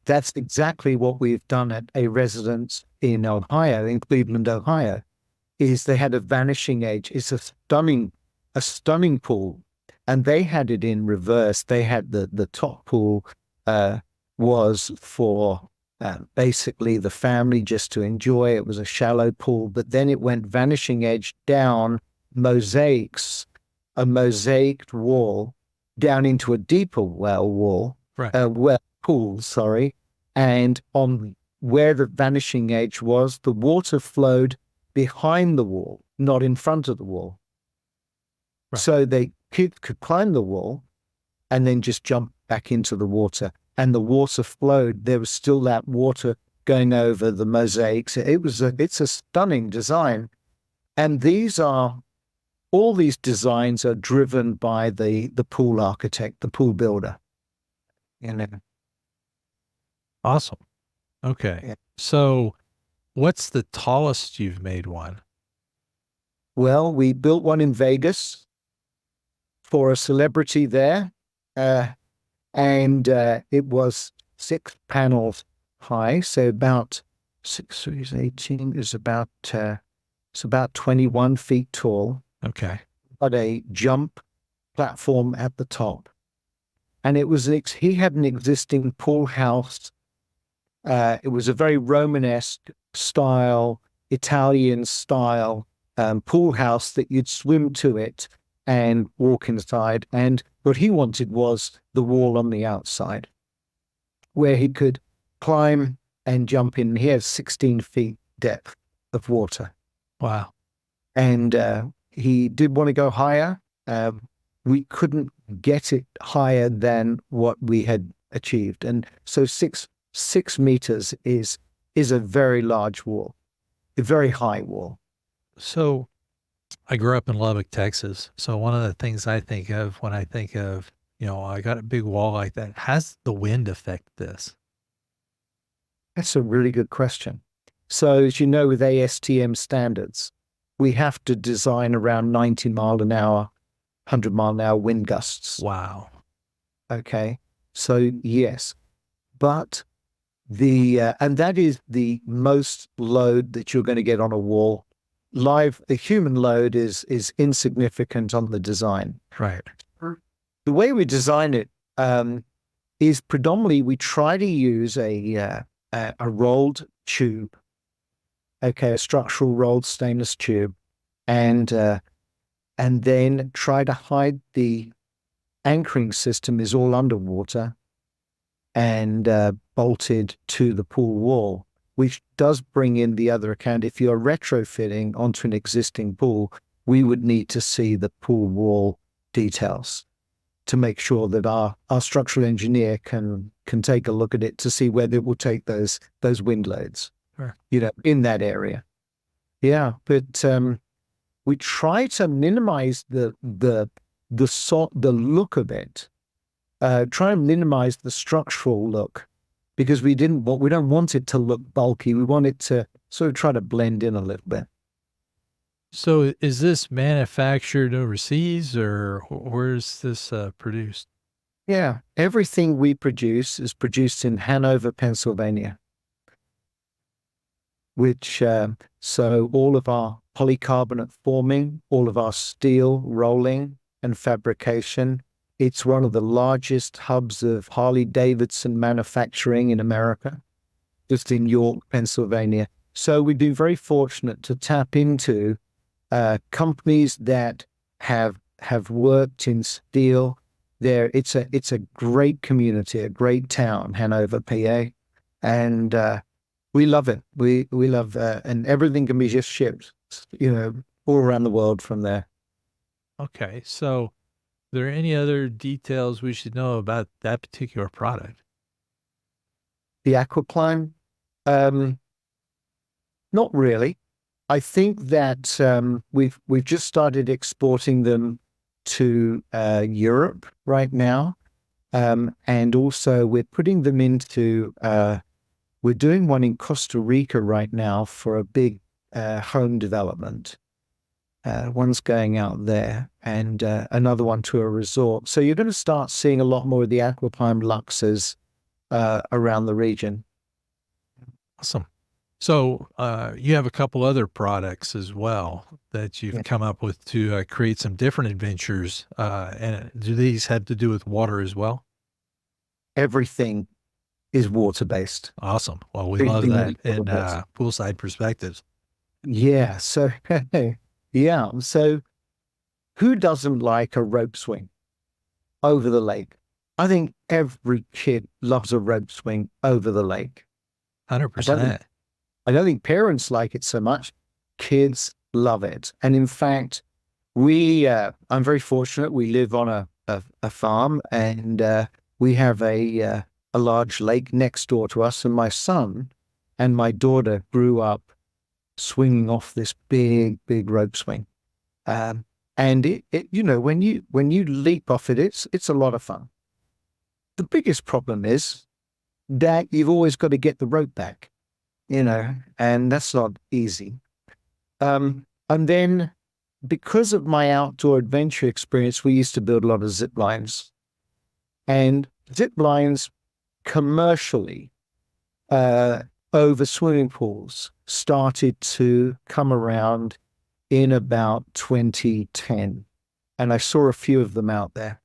That's exactly what we've done at a residence in Ohio, in Cleveland, Ohio, is they had a vanishing edge. It's a stunning pool. And they had it in reverse. They had the top pool was for basically the family just to enjoy. It was a shallow pool, but then it went vanishing edge down, a mosaiced wall down into a deeper well pool, sorry. And on where the vanishing edge was, the water flowed behind the wall, not in front of the wall. Right. So they could climb the wall and then just jump back into the water. And the water flowed. There was still that water going over the mosaics. It's a stunning design. And all these designs are driven by the pool architect, the pool builder. Awesome. Okay. Yeah. So what's the tallest you've made one? Well, we built one in Vegas for a celebrity there. And it was 6 panels high. So about 6 3 is 18 is about, it's about 21 feet tall. Okay. Got a jump platform at the top. And he had an existing pool house. It was a very Romanesque style, Italian style pool house that you'd swim to it and walk inside. And what he wanted was the wall on the outside where he could climb and jump in. He has 16 feet depth of water. Wow. And he did want to go higher. We couldn't get it higher than what we had achieved. And so 6 meters is a very large wall, a very high wall. So I grew up in Lubbock, Texas. So one of the things I think of when I think of, I got a big wall like that, how's the wind affect this? That's a really good question. So as you know, with ASTM standards, we have to design around 90 mile an hour, 100 mile an hour wind gusts. Wow. Okay. So yes, but and that is the most load that you're going to get on a wall the human load is insignificant on the design. Right. The way we design it is predominantly we try to use a rolled tube, a structural rolled stainless tube, and then try to hide the anchoring system is all underwater and bolted to the pool wall, which does bring in the other account. If you're retrofitting onto an existing pool, we would need to see the pool wall details to make sure that our structural engineer can take a look at it to see whether it will take those wind loads, Sure. in that area. Yeah, but we try to minimize the look of it. Try and minimize the structural look, because we don't want it to look bulky. We want it to sort of try to blend in a little bit. So is this manufactured overseas, or where's this produced? Yeah, everything we produce is produced in Hanover, Pennsylvania, which so all of our polycarbonate forming, all of our steel rolling and fabrication, it's one of the largest hubs of Harley-Davidson manufacturing in America, just in York, Pennsylvania. So we've been very fortunate to tap into companies that have worked in steel. It's a great community, a great town, Hanover, PA, and we love it. We love and everything can be just shipped, all around the world from there. Okay, so are there any other details we should know about that particular product? The AquaClimb, not really. I think that we've just started exporting them to Europe right now, and also we're putting them into. We're doing one in Costa Rica right now for a big home development. One's going out there, and another one to a resort. So you're going to start seeing a lot more of the AquaClimb Luxes around the region. Awesome. So you have a couple other products as well that you've come up with to create some different adventures. And do these have to do with water as well? Everything is water-based. Awesome. Well, we love that in Poolside Perspectives. Yeah. So, yeah. So who doesn't like a rope swing over the lake? I think every kid loves a rope swing over the lake. 100%. I don't think parents like it so much. Kids love it. And in fact, I'm very fortunate. We live on a farm, and we have a large lake next door to us. And my son and my daughter grew up swinging off this big rope swing. And when you leap off it, it's a lot of fun. The biggest problem is that you've always got to get the rope back. And that's not easy. And then because of my outdoor adventure experience, we used to build a lot of zip lines. And zip lines commercially over swimming pools started to come around in about 2010. And I saw a few of them out there.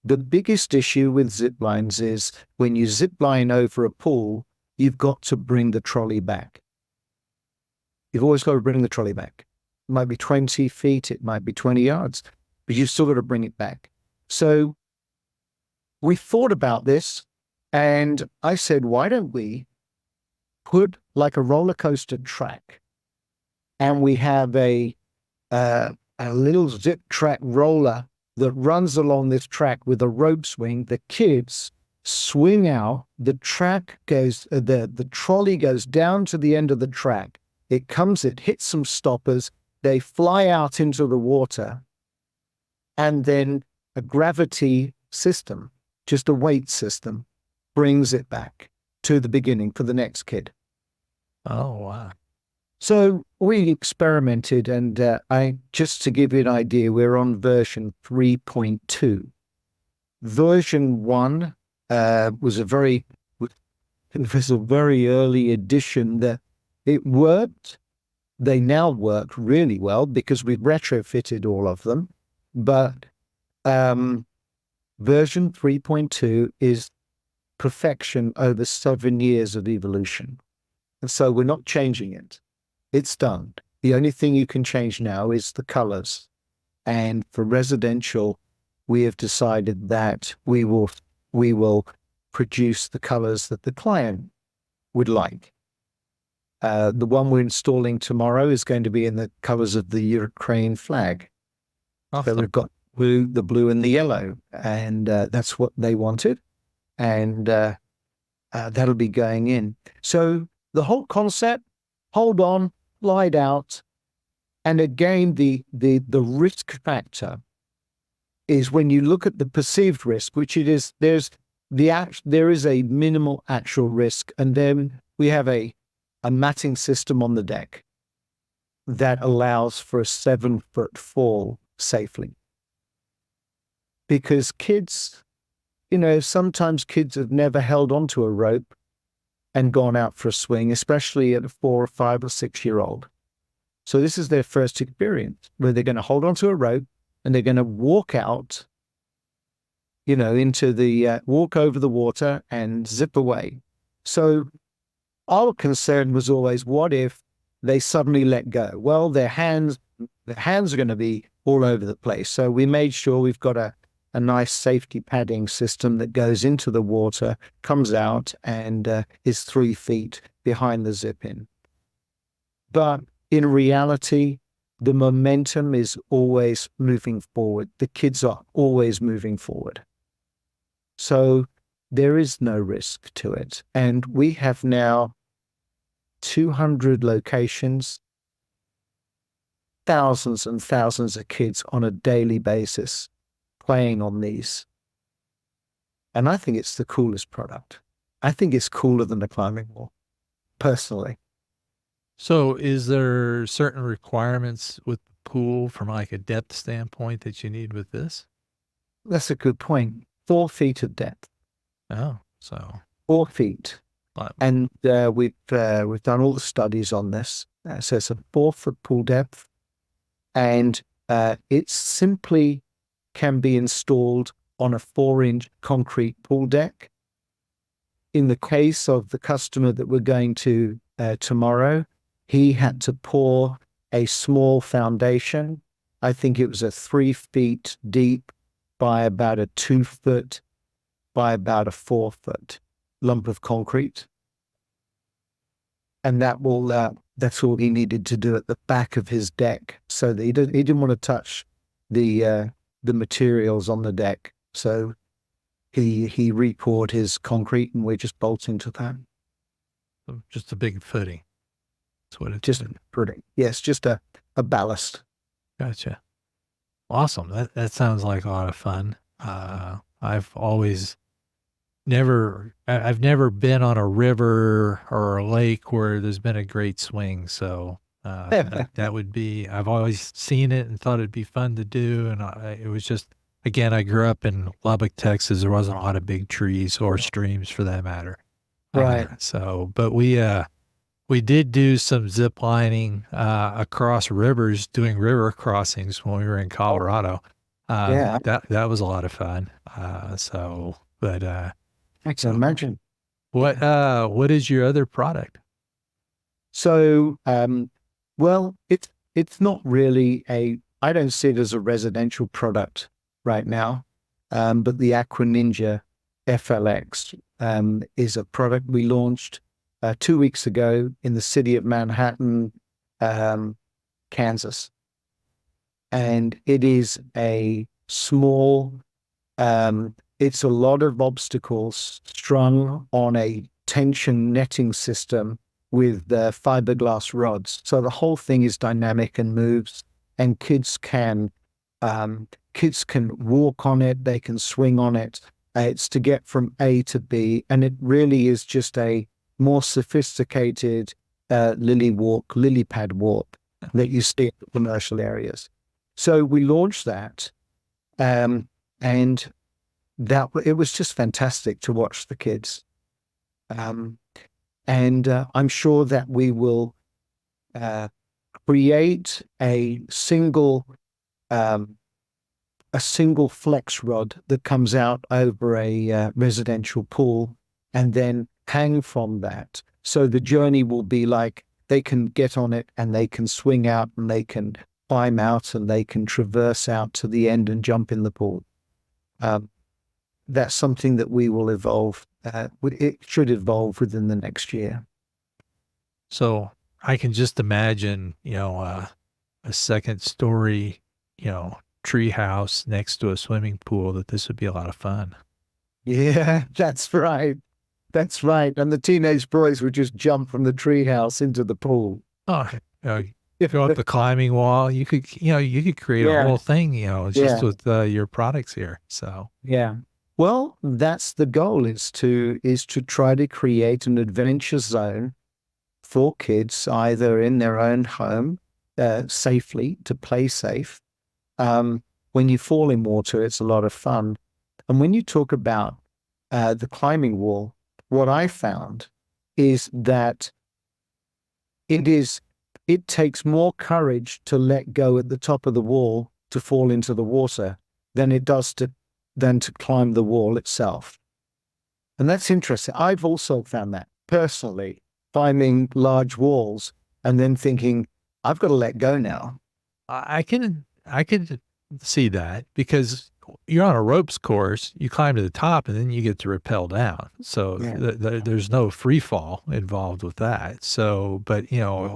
The biggest issue with zip lines is when you zip line over a pool, you've got to bring the trolley back. You've always got to bring the trolley back. It might be 20 feet, it might be 20 yards, but you've still got to bring it back. So we thought about this, and I said, why don't we put like a roller coaster track, and we have a little zip track roller that runs along this track with a rope swing. The kids swing out, the track goes, the trolley goes down to the end of the track. It hits some stoppers, they fly out into the water, and then a gravity system, just a weight system, brings it back to the beginning for the next kid. Oh, wow. So we experimented, and just to give you an idea, we're on version 3.2. Version 1 was a very early edition that it worked, They now work really well because we've retrofitted all of them. But version 3.2 is perfection over 7 years of evolution. And so we're not changing it. It's done. The only thing you can change now is the colors. And for residential, we have decided that we will produce the colors that the client would like. The one we're installing tomorrow is going to be in the colors of the Ukraine flag. Awesome. So we've got the blue and the yellow, and that's what they wanted. And that'll be going in. So the whole concept, hold on, slide out. And again, the risk factor is when you look at the perceived risk, which it is, there is a minimal actual risk. And then we have a matting system on the deck that allows for a 7-foot fall safely. Because kids, sometimes kids have never held onto a rope and gone out for a swing, especially at a 4 or 5 or 6-year-old. So this is their first experience where they're going to hold onto a rope and they're going to walk out, into the, walk over the water and zip away. So our concern was always, what if they suddenly let go? Well, their hands are going to be all over the place. So we made sure we've got a nice safety padding system that goes into the water, comes out, and is 3 feet behind the zip-in. But in reality, the momentum is always moving forward. The kids are always moving forward. So there is no risk to it. And we have now 200 locations, thousands and thousands of kids on a daily basis playing on these. And I think it's the coolest product. I think it's cooler than the climbing wall, personally. So is there certain requirements with the pool from like a depth standpoint that you need with this? That's a good point. 4 feet of depth. Oh, so 4 feet. Wow. And we've done all the studies on this. So it's a 4-foot pool depth, and it simply can be installed on a 4-inch concrete pool deck. In the case of the customer that we're going to tomorrow, he had to pour a small foundation. I think it was a 3 feet deep by about a 2 foot by about a 4 foot lump of concrete. And that's all he needed to do at the back of his deck. So that he didn't want to touch the materials on the deck. So he re-poured his concrete, and we're just bolting to that. So just a big footing. That's what it's Just pretty. Yes, just a ballast. Gotcha. Awesome. That sounds like a lot of fun. I've never been on a river or a lake where there's been a great swing. So that would be, I've always seen it and thought it'd be fun to do. And it was just, again, I grew up in Lubbock, Texas. There wasn't a lot of big trees or streams for that matter. Right. But we did do some zip lining across rivers, doing river crossings when we were in Colorado. Yeah. That was a lot of fun. I can imagine. What is your other product? So, well, it's not really I don't see it as a residential product right now, but the Aqua Ninja FLX is a product we launched 2 weeks ago in the city of Manhattan, Kansas. And it is a small, it's a lot of obstacles strung on a tension netting system with fiberglass rods. So the whole thing is dynamic and moves, and kids can walk on it, they can swing on it. It's to get from A to B, and it really is just a more sophisticated lily pad walk that you see in commercial areas. So we launched that, and it was just fantastic to watch the kids. And I'm sure that we will create a single flex rod that comes out over a residential pool, and then hang from that. So the journey will be like they can get on it and they can swing out and they can climb out and they can traverse out to the end and jump in the pool. That's something that we will evolve. It should evolve within the next year. So I can just imagine, a second story, tree house next to a swimming pool, that this would be a lot of fun. Yeah, that's right. That's right. And the teenage boys would just jump from the treehouse into the pool. Oh, go up the climbing wall. You could create a whole thing, just with your products here. So yeah. Well, that's the goal, is to try to create an adventure zone for kids, either in their own home, safely, to play safe. When you fall in water, it's a lot of fun. And when you talk about the climbing wall, what I found is that it takes more courage to let go at the top of the wall to fall into the water than it does to climb the wall itself. And that's interesting. I've also found that personally, climbing large walls and then thinking, I've got to let go now. I can see that, because you're on a ropes course, you climb to the top and then you get to rappel down. So there's no free fall involved with that. So, but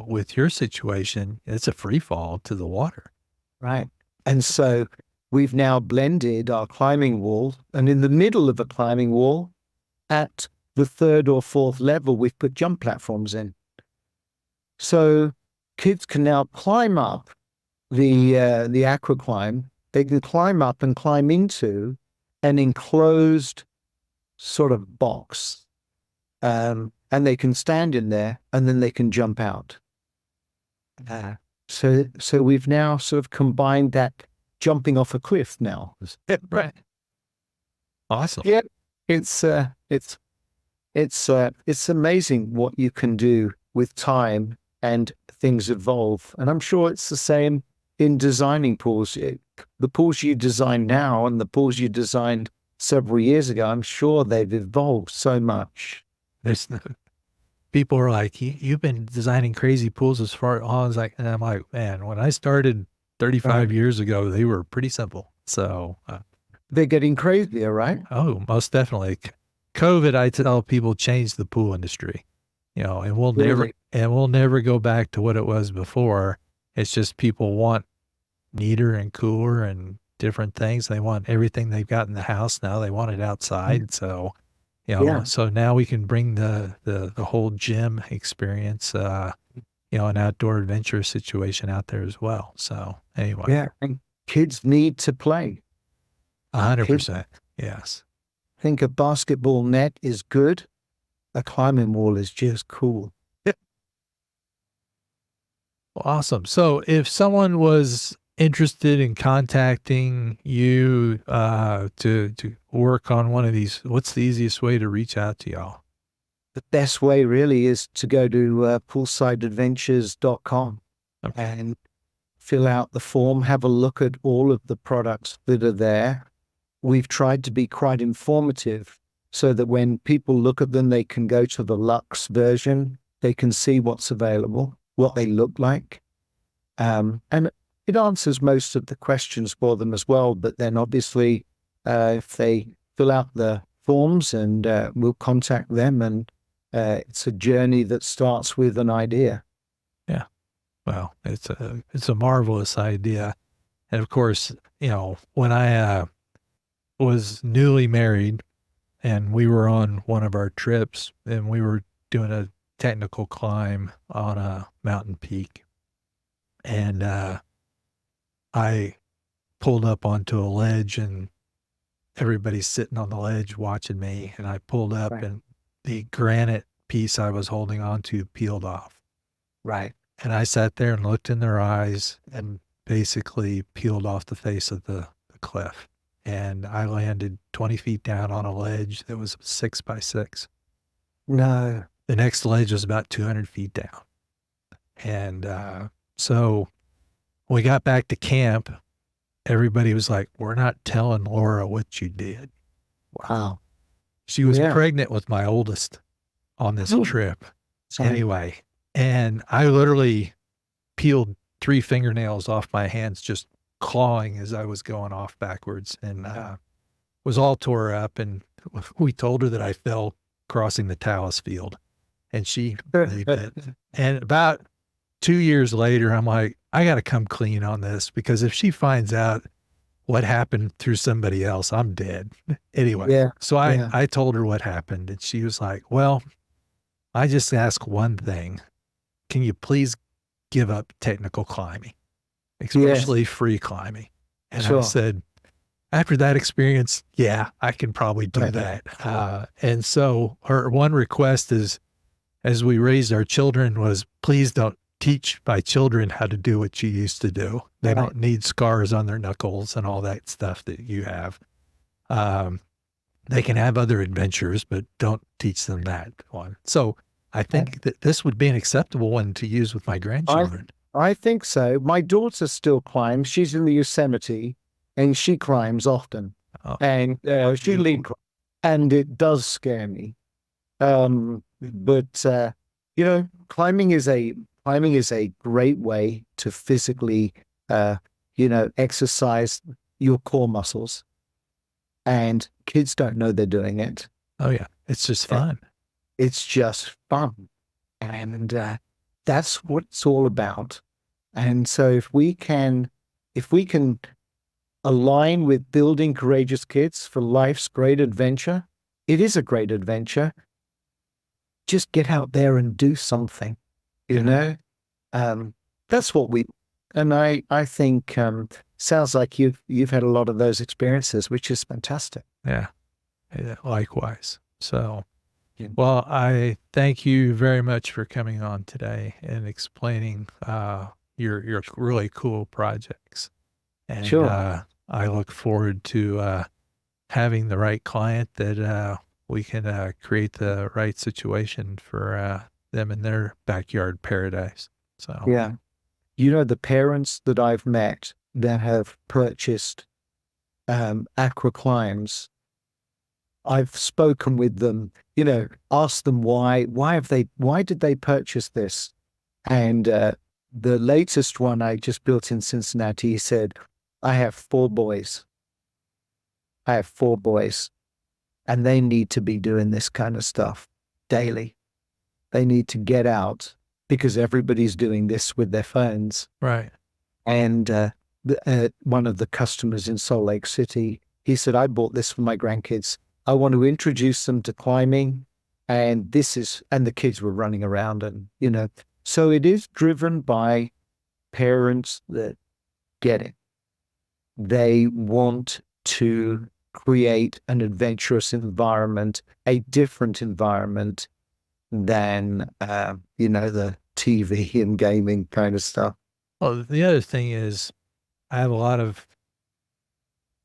with your situation, it's a free fall to the water. Right. And so we've now blended our climbing wall, and in the middle of the climbing wall, at the 3rd or 4th level, we've put jump platforms in. So kids can now climb up the AquaClimb. They can climb up and climb into an enclosed sort of box, and they can stand in there and then they can jump out. So we've now sort of combined that jumping off a cliff now. Right. Awesome. Yeah, it's amazing what you can do with time, and things evolve. And I'm sure it's the same in designing pools. The pools you design now and the pools you designed several years ago, I'm sure they've evolved so much. People are like, you've been designing crazy pools as far as and I'm like, man, when I started 35 years ago, they were pretty simple. So they're getting crazier, right? Oh, most definitely. COVID, I tell people, changed the pool industry, and we'll never go back to what it was before. It's just people want neater and cooler and different things. They want everything they've got in the house now. They want it outside. So, so now we can bring the whole gym experience, an outdoor adventure situation out there as well. So anyway. Yeah. And kids need to play. 100%. Yes. I think a basketball net is good. A climbing wall is just cool. Awesome. So if someone was interested in contacting you to work on one of these, what's the easiest way to reach out to y'all? The best way really is to go to poolsideadventures.com and fill out the form, have a look at all of the products that are there. We've tried to be quite informative so that when people look at them, they can go to the Luxe version. They can see what's available, what they look like. And it answers most of the questions for them as well. But then obviously, if they fill out the forms, and we'll contact them, and it's a journey that starts with an idea. Yeah. Well, it's a marvelous idea. And of course, when I was newly married and we were on one of our trips and we were doing a technical climb on a mountain peak, and I pulled up onto a ledge and everybody's sitting on the ledge watching me, and I pulled up and the granite piece I was holding on to peeled off. Right. And I sat there and looked in their eyes and basically peeled off the face of the cliff. And I landed 20 feet down on a ledge that was 6 by 6. No. The next ledge was about 200 feet down. And So when we got back to camp, everybody was like, we're not telling Laura what you did. Wow. She was Yeah. pregnant with my oldest on this Oh, trip. sorry. Anyway, and I literally peeled 3 fingernails off my hands, just clawing as I was going off backwards, and was all tore up. And we told her that I fell crossing the Talus field, and she believed it. And about 2 years later, I'm like, I got to come clean on this, because if she finds out what happened through somebody else, I'm dead. Anyway, Yeah. so Yeah. I told her what happened, and she was like, well, I just ask one thing. Can you please give up technical climbing, especially free climbing? And I Sure. said, after that experience, yeah, I can probably do Right. that. And so her one request is, as we raised our children, was please don't teach my children how to do what you used to do. They Right. don't need scars on their knuckles and all that stuff that you have. They can have other adventures, but don't teach them that one. So I think that this would be an acceptable one to use with my grandchildren. I think so. My daughter still climbs. She's in the Yosemite, and she climbs often. Oh. And she lead, and it does scare me. But you know, climbing is a great way to physically, you know, exercise your core muscles. And kids don't know they're doing it. Oh yeah, it's just fun. It's just fun, and that's what it's all about. And so, if we can align with building courageous kids for life's great adventure, it is a great adventure. Just get out there and do something, you know. That's what we. And I think sounds like you've had a lot of those experiences, which is fantastic. Yeah, likewise. So, well, I thank you very much for coming on today and explaining your really cool projects. And Sure. I look forward to having the right client that we can create the right situation for them in their backyard paradise. So Yeah. You know, the parents that I've met that have purchased AquaClimbs, I've spoken with them, you know, asked them why did they purchase this? And the latest one I just built in Cincinnati, he said, I have 4 boys. And they need to be doing this kind of stuff daily. They need to get out, because everybody's doing this with their phones. right. And one of the customers in Salt Lake City, he said, I bought this for my grandkids. I want to introduce them to climbing. And the kids were running around, and, you know, so it is driven by parents that get it. They want to create an adventurous environment, a different environment than, you know, the TV and gaming kind of stuff. Well, the other thing is, I have a lot of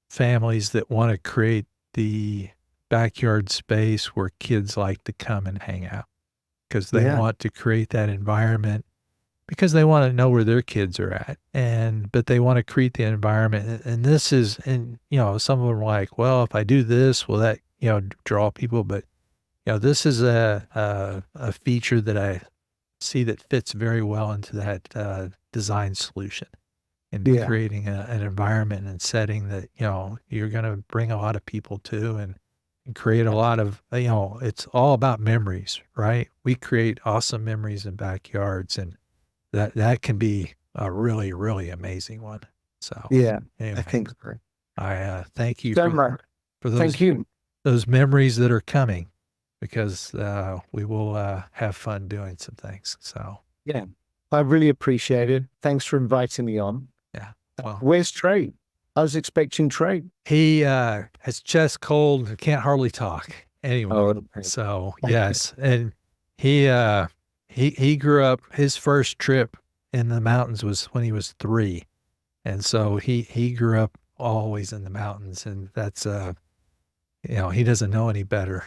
families that want to create the backyard space where kids like to come and hang out, because they Yeah. want to create that environment, because they want to know where their kids are at. But they want to create the environment. And this is, and, you know, some of them are like, well, if I do this, will that, you know, draw people? But, you know, this is a feature that I see that fits very well into that design solution, and Yeah. creating an environment and setting that, you know, you're going to bring a lot of people to, and create a lot of, you know, it's all about memories, right? We create awesome memories in backyards, and that can be a really, really amazing one. So Yeah, anyway, I think so. I thank you So for much. those Thank you. those memories that are coming, because we will have fun doing some things. So Yeah, I really appreciate it. Thanks for inviting me on. yeah, well, Where's Trey? I was expecting Trey. he has chest cold, can't hardly talk. Anyway, okay. so Okay. yes, and he grew up. His first trip in the mountains was when he was 3, and so he grew up always in the mountains, and that's you know, he doesn't know any better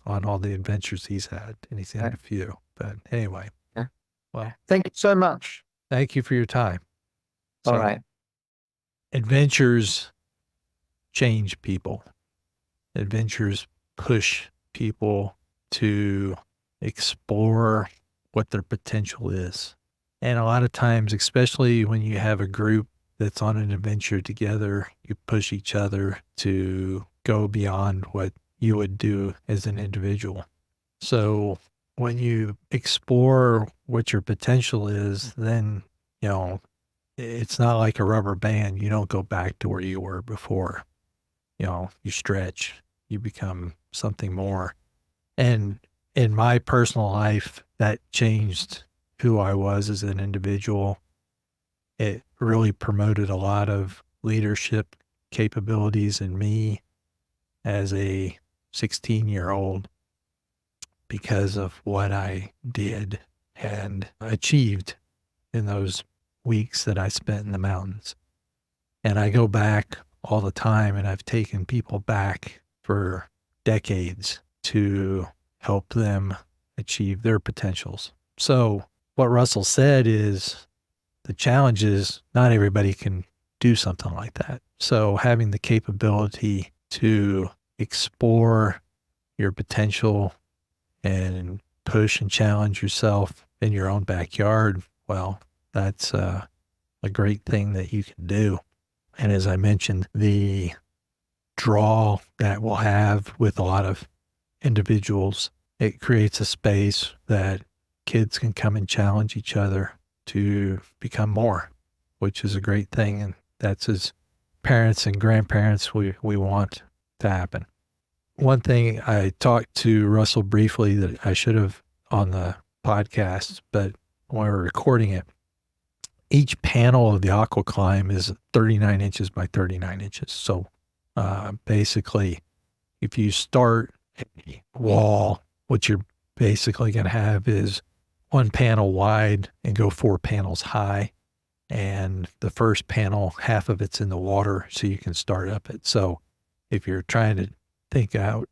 on all the adventures he's had, and he's had a few. But anyway, Yeah. well, Thank you so much. Thank you for your time. All So, right. adventures change people. Adventures push people to explore what their potential is. And a lot of times, especially when you have a group that's on an adventure together, you push each other to go beyond what you would do as an individual. So when you explore what your potential is, then, it's not like a rubber band. You don't go back to where you were before. You stretch, you become something more. And in my personal life, that changed who I was as an individual. It really promoted a lot of leadership capabilities in me as a 16-year-old because of what I did and achieved in those weeks that I spent in the mountains. And I go back all the time, and I've taken people back for decades to help them achieve their potentials. So what Russell said is the challenge is not everybody can do something like that. So having the capability to explore your potential and push and challenge yourself in your own backyard, well, that's a great thing that you can do. And as I mentioned, the draw that we'll have with a lot of individuals, it creates a space that kids can come and challenge each other to become more, which is a great thing. And that's as parents and grandparents, we want to happen. One thing I talked to Russell briefly that I should have on the podcast, but when we were recording it, each panel of the AquaClimb is 39 inches by 39 inches. So basically, if you start a wall, what you're basically going to have is one panel wide and go 4 panels high. And the first panel, half of it's in the water, so you can start up it. So if you're trying to think out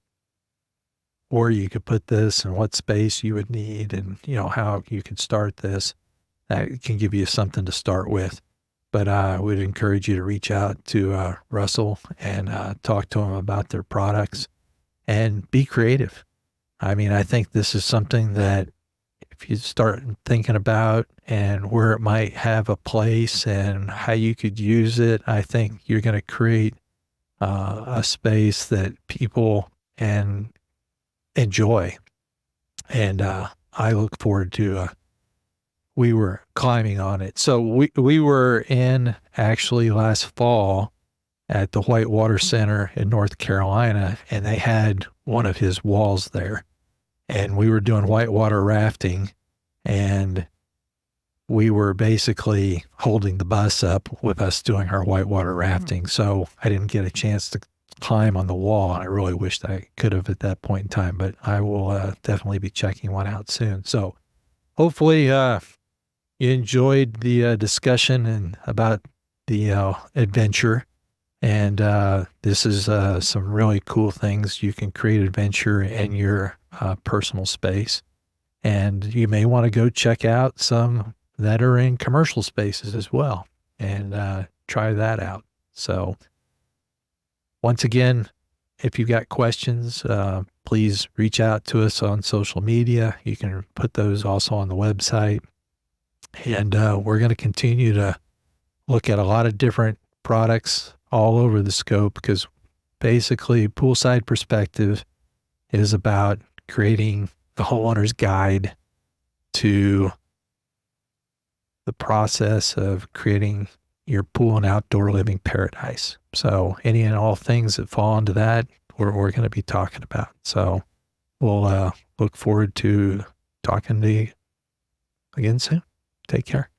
where you could put this and what space you would need and, how you could start this, that can give you something to start with. But I would encourage you to reach out to Russell and talk to him about their products and be creative. I mean, I think this is something that if you start thinking about and where it might have a place and how you could use it, I think you're going to create a space that people can enjoy. And I look forward to we were climbing on it. So we were in actually last fall at the Whitewater Center in North Carolina, and they had one of his walls there. And we were doing whitewater rafting, and we were basically holding the bus up with us doing our whitewater rafting. So I didn't get a chance to climb on the wall. I really wished I could have at that point in time, but I will definitely be checking one out soon. So hopefully you enjoyed the discussion and about the adventure. And this is some really cool things. You can create adventure in your personal space. And you may want to go check out some that are in commercial spaces as well and try that out. So once again, if you've got questions, please reach out to us on social media. You can put those also on the website. And we're going to continue to look at a lot of different products all over the scope, because basically Poolside Perspective is about creating the homeowner's guide to the process of creating your pool and outdoor living paradise. So any and all things that fall into that, we're going to be talking about. So we'll look forward to talking to you again soon. Take care.